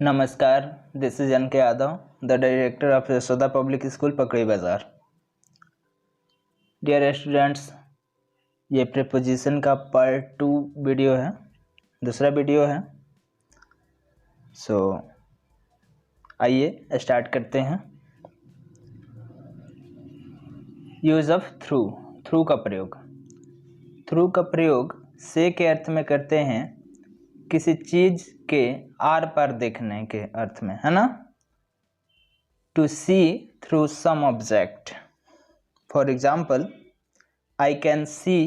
नमस्कार, this is an के Yadav, the director of Yashoda public school पकड़ी बाज़ार। डियर स्टूडेंट्स, ये प्रीपोजिशन का पार्ट 2 वीडियो है, दूसरा वीडियो है। सो आइए स्टार्ट करते हैं। यूज़ ऑफ थ्रू का प्रयोग। थ्रू का प्रयोग से के अर्थ में करते हैं, किसी चीज़ के आर पार देखने के अर्थ में, है ना। To see through some object. For example, I can see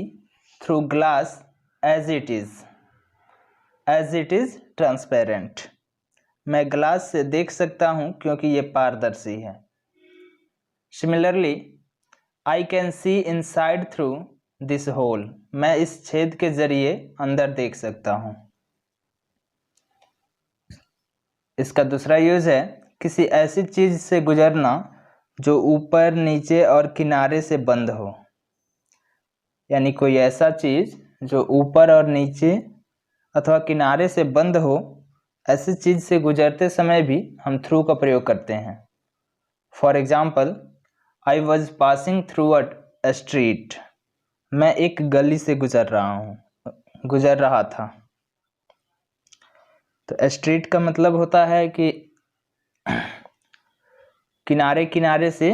through glass as it is transparent। मैं ग्लास से देख सकता हूँ क्योंकि ये पारदर्शी है। Similarly, I can see inside through this hole। मैं इस छेद के जरिए अंदर देख सकता हूँ। इसका दूसरा यूज है, किसी ऐसी चीज से गुजरना जो ऊपर, नीचे और किनारे से बंद हो। यानी कोई ऐसा चीज जो ऊपर और नीचे अथवा किनारे से बंद हो, ऐसी चीज से गुजरते समय भी हम थ्रू का प्रयोग करते हैं। For example, I was passing through a street. मैं एक गली से गुजर रहा था। तो स्ट्रीट का मतलब होता है कि किनारे किनारे से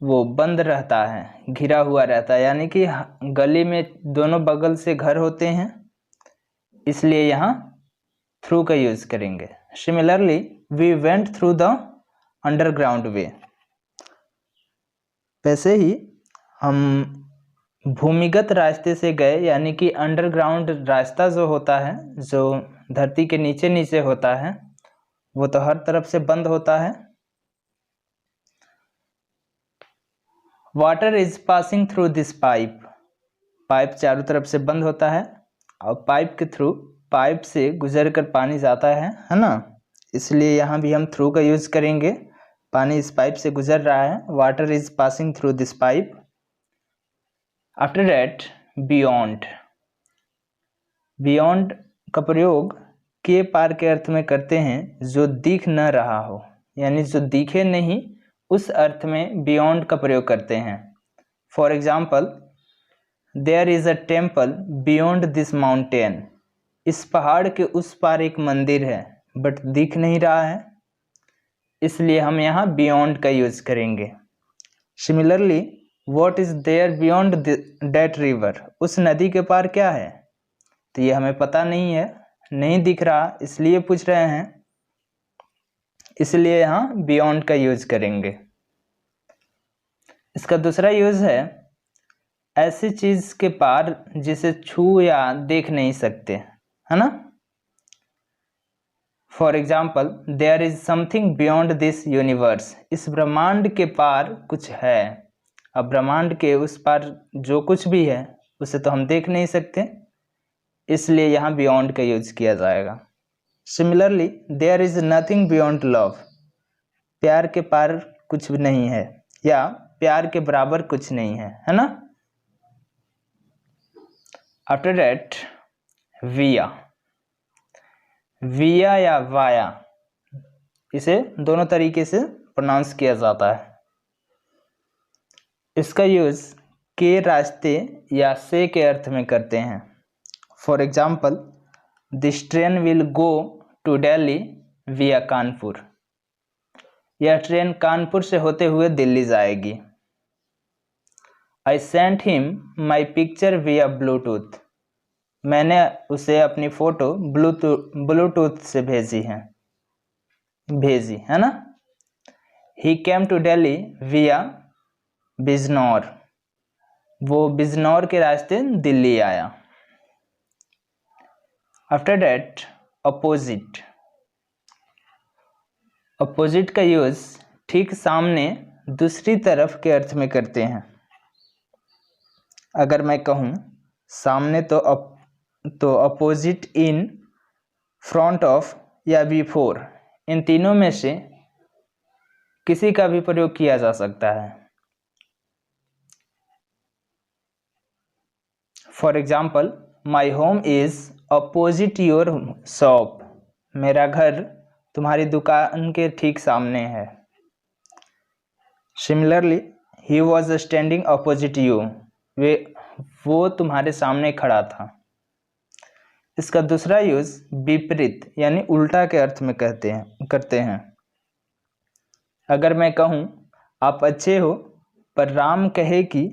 वो बंद रहता है, घिरा हुआ रहता है, यानी कि गली में दोनों बगल से घर होते हैं, इसलिए यहाँ थ्रू का यूज करेंगे। Similarly, we went through the underground way. वैसे ही हम भूमिगत रास्ते से गए, यानी कि अंडरग्राउंड रास्ता जो होता है, जो धरती के नीचे नीचे होता है, वो तो हर तरफ से बंद होता है। Water is passing through this pipe. Pipe चारों तरफ से बंद होता है और पाइप के थ्रू, पाइप से गुजर कर पानी जाता है ना। इसलिए यहाँ भी हम थ्रू का यूज करेंगे। पानी इस पाइप से गुजर रहा है। Water is passing through this pipe. After that, beyond. Beyond का प्रयोग के पार के अर्थ में करते हैं, जो दिख न रहा हो, यानी जो दिखे नहीं, उस अर्थ में बियॉन्ड का प्रयोग करते हैं। For example, there is a temple beyond this mountain. इस पहाड़ के उस पार एक मंदिर है, बट दिख नहीं रहा है, इसलिए हम यहाँ बियॉन्ड का यूज करेंगे। Similarly, what is there beyond that river. उस नदी के पार क्या है, तो ये हमें पता नहीं है, नहीं दिख रहा, इसलिए पूछ रहे हैं, इसलिए यहाँ बियॉन्ड का यूज करेंगे। इसका दूसरा यूज है, ऐसी चीज के पार जिसे छू या देख नहीं सकते, है ना। For example, there is something beyond this universe. इस ब्रह्मांड के पार कुछ है। अब ब्रह्मांड के उस पार जो कुछ भी है, उसे तो हम देख नहीं सकते, इसलिए यहाँ बियॉन्ड का यूज किया जाएगा। Similarly, there is nothing beyond love. प्यार के पार कुछ भी नहीं है, या प्यार के बराबर कुछ नहीं है ना। आफ्टर दैट, विया। विया या वाया, इसे दोनों तरीके से प्रोनाउंस किया जाता है। इसका यूज के रास्ते या से के अर्थ में करते हैं। For example, this train will go to Delhi via Kanpur. यह ट्रेन कानपुर से होते हुए दिल्ली जाएगी। I sent him my picture विया ब्लूटूथ। मैंने उसे अपनी फोटो ब्लूटूथ से भेजी है ना। ही केम टू दिल्ली विया बिजनौर। वो बिजनौर के रास्ते दिल्ली आया। After that, opposite. अपोजिट का यूज ठीक सामने, दूसरी तरफ के अर्थ में करते हैं। अगर मैं कहूँ सामने, तो अपोजिट, इन, फ्रंट ऑफ या बिफोर, इन तीनों में से किसी का भी प्रयोग किया जा सकता है। For example, my home is opposite your shop. मेरा घर तुम्हारी दुकान के ठीक सामने है। Similarly he was standing opposite you, वो तुम्हारे सामने खड़ा था। इसका दूसरा यूज विपरीत यानी उल्टा के अर्थ में करते हैं। अगर मैं कहूँ आप अच्छे हो पर राम कहे कि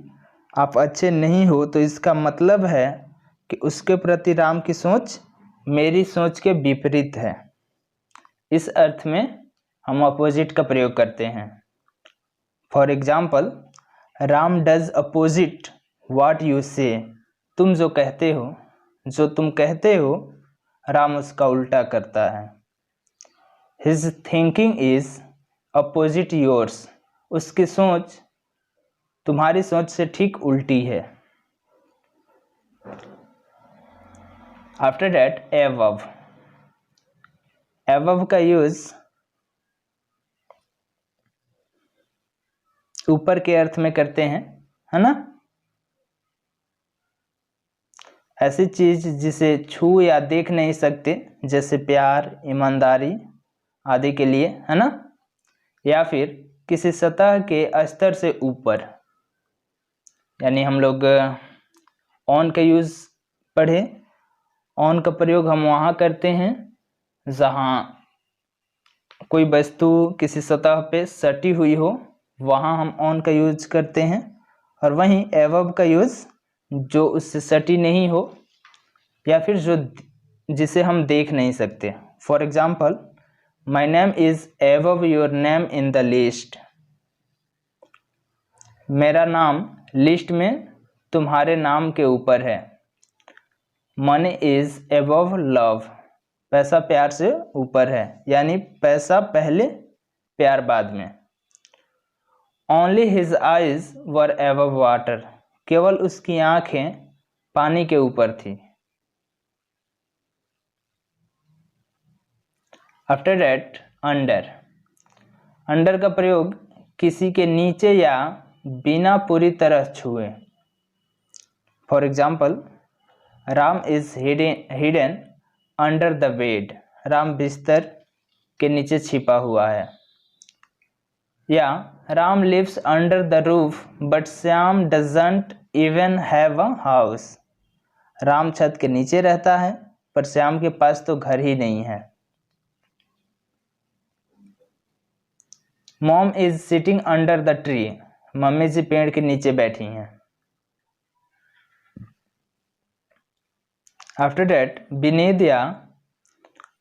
आप अच्छे नहीं हो, तो इसका मतलब है कि उसके प्रति राम की सोच मेरी सोच के विपरीत है। इस अर्थ में हम अपोजिट का प्रयोग करते हैं। For example, Ram does opposite what you से, तुम जो तुम कहते हो राम उसका उल्टा करता है। His thinking is opposite yours, उसकी सोच तुम्हारी सोच से ठीक उल्टी है। आफ्टर दैट एबव, एबव का यूज ऊपर के अर्थ में करते हैं, है ना। ऐसी चीज जिसे छू या देख नहीं सकते, जैसे प्यार, ईमानदारी आदि के लिए, है ना। या फिर किसी सतह के स्तर से ऊपर, यानी हम लोग ऑन का यूज पढ़े। ऑन का प्रयोग हम वहाँ करते हैं जहाँ कोई वस्तु किसी सतह पे सटी हुई हो, वहाँ हम ऑन का यूज करते हैं। और वहीं एबव का यूज जो उससे सटी नहीं हो या फिर जिसे हम देख नहीं सकते। For example, my name is above your name in the list, मेरा नाम लिस्ट में तुम्हारे नाम के ऊपर है। मनी इज एबव लव, पैसा प्यार से ऊपर है, यानी पैसा पहले प्यार बाद में। Only his eyes were above water, केवल उसकी आंखें पानी के ऊपर थी। आफ्टर दैट अंडर, अंडर का प्रयोग किसी के नीचे या बिना पूरी तरह छुए। For example, Ram is hidden under the bed, Ram बिस्तर के नीचे छिपा हुआ है। या Ram lives under the roof but Shyam doesn't even have a house, Ram छत के नीचे रहता है पर श्याम के पास तो घर ही नहीं है। Mom is sitting under the tree, mummy ji पेड़ के नीचे बैठी हैं। आफ्टर दैट बीनीथ या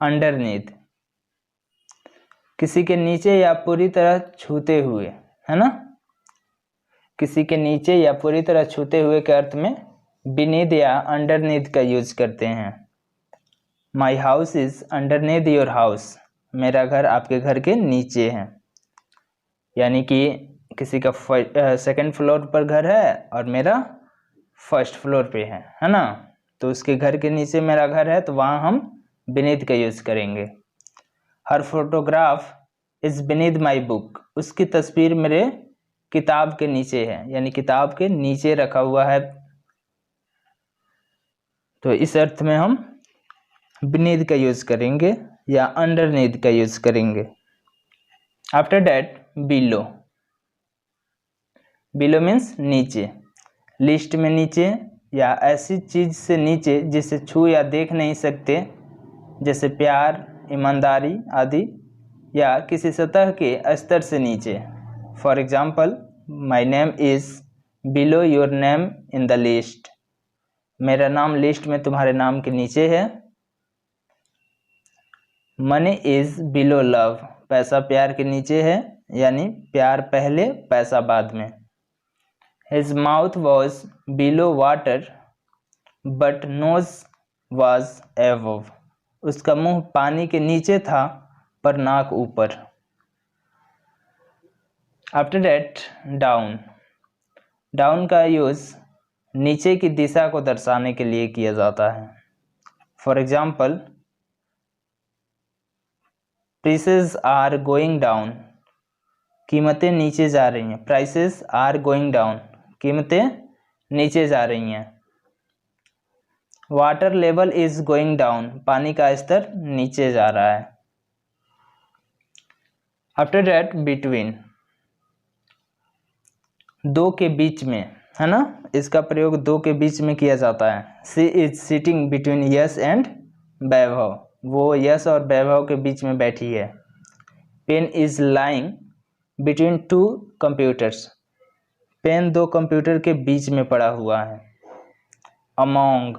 अंडरनीथ, किसी के नीचे या पूरी तरह छूते हुए, है ना। किसी के नीचे या पूरी तरह छूते हुए के अर्थ में बीनीथ या अंडरनीथ का यूज करते हैं। My house is underneath your house, मेरा घर आपके घर के नीचे है। यानी कि किसी का सेकंड फ्लोर पर घर है और मेरा फर्स्ट फ्लोर पे है ना। तो उसके घर के नीचे मेरा घर है, तो वहाँ हम बीनीथ का यूज करेंगे। Her photograph is beneath my book, उसकी तस्वीर मेरे किताब के नीचे है, यानी किताब के नीचे रखा हुआ है। तो इस अर्थ में हम बीनीथ का यूज करेंगे या अंडरनीथ का यूज करेंगे। After that below, below means नीचे, लिस्ट में नीचे या ऐसी चीज से नीचे जिसे छू या देख नहीं सकते, जैसे प्यार, ईमानदारी आदि, या किसी सतह के स्तर से नीचे। For example, my name is below your name in the list, मेरा नाम लिस्ट में तुम्हारे नाम के नीचे है। मनी इज बिलो लव, पैसा प्यार के नीचे है, यानी प्यार पहले पैसा बाद में। His mouth was below water but knows was above, उसका मुंह पानी के नीचे था पर नाक ऊपर। आफ्टर दैट डाउन, डाउन का यूज नीचे की दिशा को दर्शाने के लिए किया जाता है। For example, prices are going down, कीमतें नीचे जा रही हैं। प्राइसेस आर गोइंग डाउन, कीमतें नीचे जा रही हैं। Water level is going down, पानी का स्तर नीचे जा रहा है। आफ्टर दैट बिटवीन, दो के बीच में, है ना, इसका प्रयोग दो के बीच में किया जाता है। She is sitting between Yash and Vaibhav, वो यश और वैभव के बीच में बैठी है। Pen is lying between two computers, pen दो कंप्यूटर के बीच में पड़ा हुआ है। अमोंग,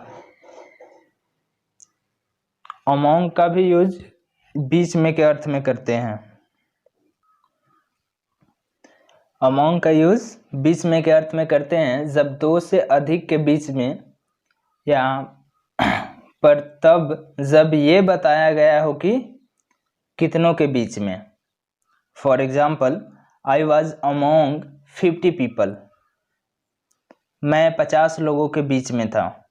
अमोंग का भी यूज बीच में के अर्थ में करते हैं। अमोंग का यूज बीच में के अर्थ में करते हैं जब दो से अधिक के बीच में, या पर तब जब ये बताया गया हो कि कितनों के बीच में। For example, I was among 50 people, मैं 50 लोगों के बीच में था।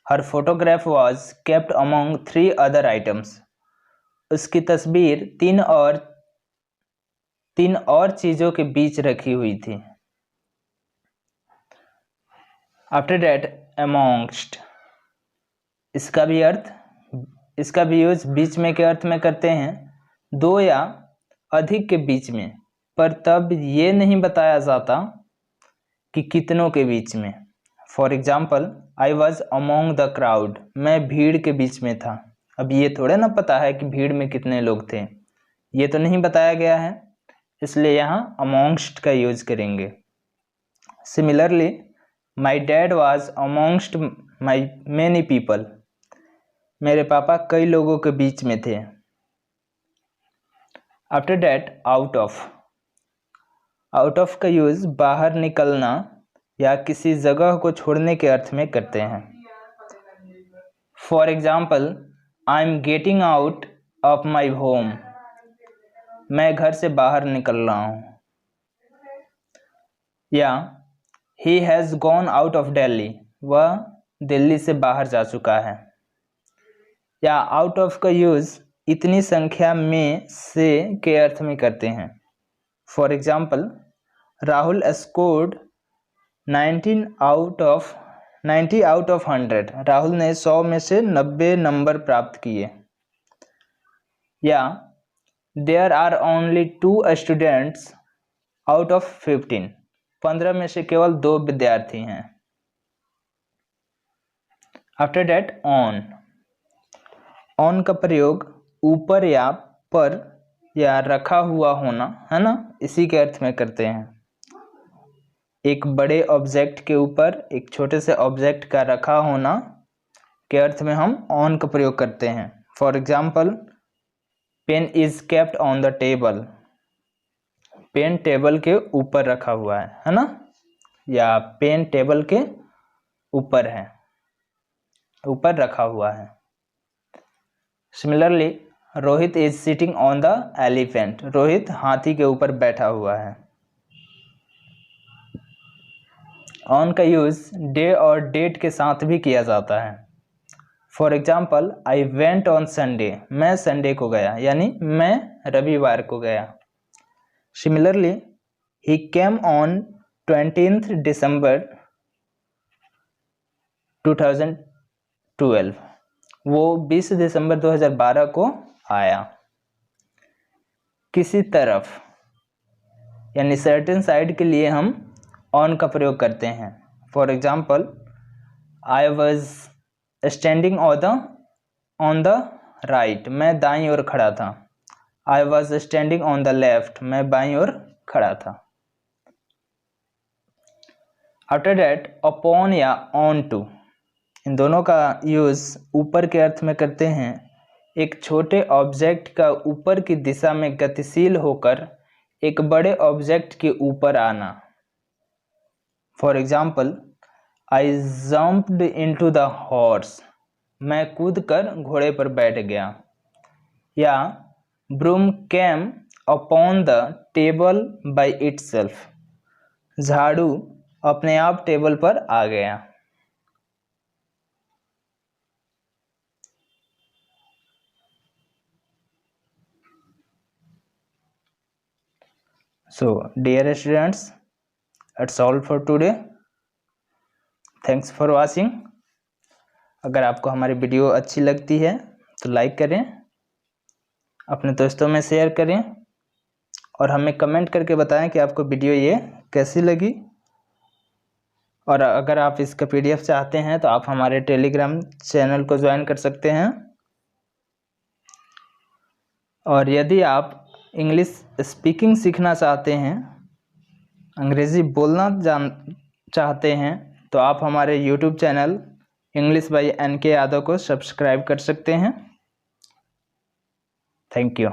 Her photograph was kept among 3 other items, उसकी तस्वीर तीन और चीज़ों के बीच रखी हुई थी। आफ्टर दैट अमोंगस्ट, इसका भी यूज बीच में के अर्थ में करते हैं, दो या अधिक के बीच में, पर तब ये नहीं बताया जाता कि कितनों के बीच में। For example, I was among the crowd, मैं भीड़ के बीच में था। अब ये थोड़े ना पता है कि भीड़ में कितने लोग थे, ये तो नहीं बताया गया है, इसलिए यहाँ अमोंगस्ट का यूज करेंगे। Similarly, my dad was amongst my many people, मेरे पापा कई लोगों के बीच में थे। आफ्टर डैट आउट ऑफ का यूज बाहर निकलना या किसी जगह को छोड़ने के अर्थ में करते हैं। For example, I am getting out of my home, मैं घर से बाहर निकल रहा हूँ। या he has gone out of Delhi, वह दिल्ली से बाहर जा चुका है। या आउट ऑफ का यूज इतनी संख्या में से के अर्थ में करते हैं। For example, Rahul scored 90 out of 100, Rahul ने 100 में से 90 नंबर प्राप्त किए। या there are only 2 students out of 15 में से केवल 2 विद्यार्थी हैं। आफ्टर दैट ऑन का प्रयोग ऊपर या पर या रखा हुआ होना, है ना, इसी के अर्थ में करते हैं। एक बड़े ऑब्जेक्ट के ऊपर एक छोटे से ऑब्जेक्ट का रखा होना के अर्थ में हम ऑन का प्रयोग करते हैं। For example, pen is kept on the table, pen table के ऊपर रखा हुआ है ना, या पेन टेबल के ऊपर है, ऊपर रखा हुआ है। Similarly, Rohit is sitting on the elephant, Rohit हाथी के ऊपर बैठा हुआ है। ऑन का यूज डे और डेट के साथ भी किया जाता है। For example, I went on Sunday, मैं संडे को गया, यानी मैं रविवार को गया। Similarly, he came on 20th December 2012, वो 20 दिसंबर 2012 को आया। किसी तरफ यानी सर्टेन साइड के लिए हम ऑन का प्रयोग करते हैं। For example, I was standing on the right, मैं दाईं ओर खड़ा था। I was standing on the left, मैं बाईं ओर खड़ा था। आफ्टर डैट अपॉन या ऑन टू, इन दोनों का यूज ऊपर के अर्थ में करते हैं। एक छोटे ऑब्जेक्ट का ऊपर की दिशा में गतिशील होकर एक बड़े ऑब्जेक्ट के ऊपर आना। For example, I jumped into the horse, मैं कूद कर घोड़े पर बैठ गया। या broom came upon the table by itself, झाड़ू अपने आप टेबल पर आ गया। So, dear students, that's all for today. Thanks for watching. अगर आपको हमारी वीडियो अच्छी लगती है तो लाइक करें, अपने दोस्तों में शेयर करें और हमें कमेंट करके बताएं कि आपको वीडियो ये कैसी लगी। और अगर आप इसका PDF चाहते हैं तो आप हमारे टेलीग्राम चैनल को ज्वाइन कर सकते हैं। और यदि आप इंग्लिश स्पीकिंग सीखना चाहते हैं, अंग्रेज़ी बोलना चाहते हैं, तो आप हमारे YouTube channel English by NK Yadav को सब्सक्राइब कर सकते हैं। Thank you.